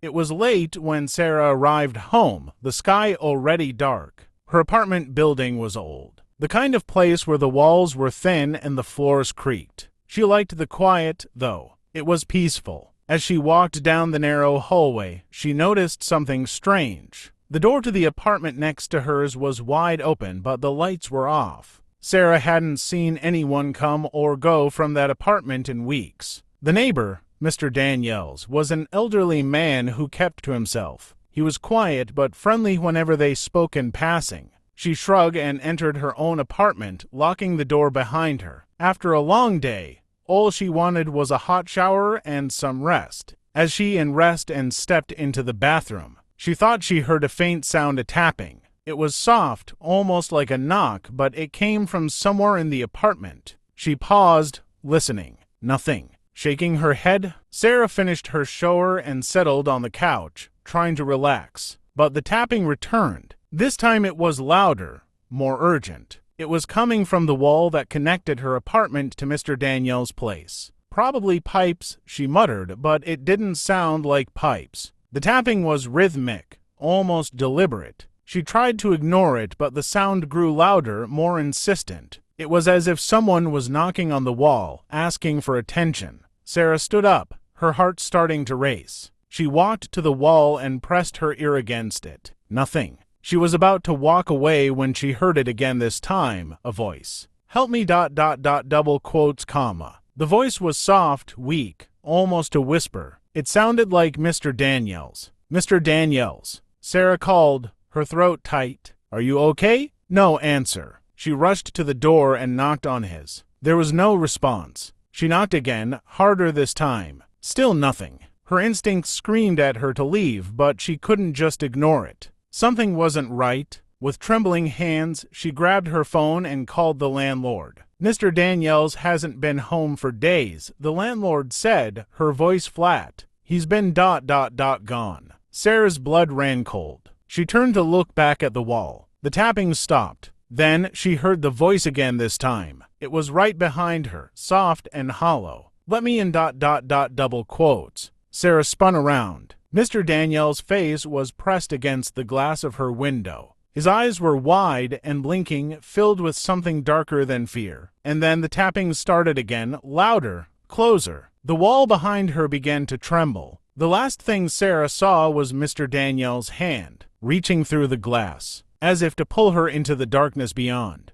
It was late when Sarah arrived home, the sky already dark. Her apartment building was old, the kind of place where the walls were thin and the floors creaked. She liked the quiet, though. It was peaceful. As she walked down the narrow hallway, she noticed something strange. The door to the apartment next to hers was wide open, but the lights were off. Sarah hadn't seen anyone come or go from that apartment in weeks. The neighbor, Mr. Daniels, was an elderly man who kept to himself. He was quiet but friendly whenever they spoke in passing. She shrugged and entered her own apartment, locking the door behind her. After a long day, all she wanted was a hot shower and some rest. As she undressed and stepped into the bathroom, she thought she heard a faint sound of tapping. It was soft, almost like a knock, but it came from somewhere in the apartment. She paused, listening. Nothing. Shaking her head, Sarah finished her shower and settled on the couch, trying to relax. But the tapping returned. This time it was louder, more urgent. It was coming from the wall that connected her apartment to Mr. Daniels' place. Probably pipes, she muttered, but it didn't sound like pipes. The tapping was rhythmic, almost deliberate. She tried to ignore it, but the sound grew louder, more insistent. It was as if someone was knocking on the wall, asking for attention. Sarah stood up, her heart starting to race. She walked to the wall and pressed her ear against it. Nothing. She was about to walk away when she heard it again, this time, a voice. "Help me, ... double quotes, comma." The voice was soft, weak, almost a whisper. It sounded like Mr. Daniels. "Mr. Daniels," Sarah called, her throat tight. "Are you okay?" No answer. She rushed to the door and knocked on his. There was no response. She knocked again, harder this time. Still nothing. Her instincts screamed at her to leave, but she couldn't just ignore it. Something wasn't right. With trembling hands, she grabbed her phone and called the landlord. "Mr. Daniels hasn't been home for days," the landlord said, her voice flat. "He's been ... gone." Sarah's blood ran cold. She turned to look back at the wall. The tapping stopped. Then she heard the voice again this time. It was right behind her, soft and hollow. "Let me in ... double quotes." Sarah spun around. Mr. Daniels' face was pressed against the glass of her window. His eyes were wide and blinking, filled with something darker than fear. And then the tapping started again, louder, closer. The wall behind her began to tremble. The last thing Sarah saw was Mr. Daniels' hand, reaching through the glass, as if to pull her into the darkness beyond.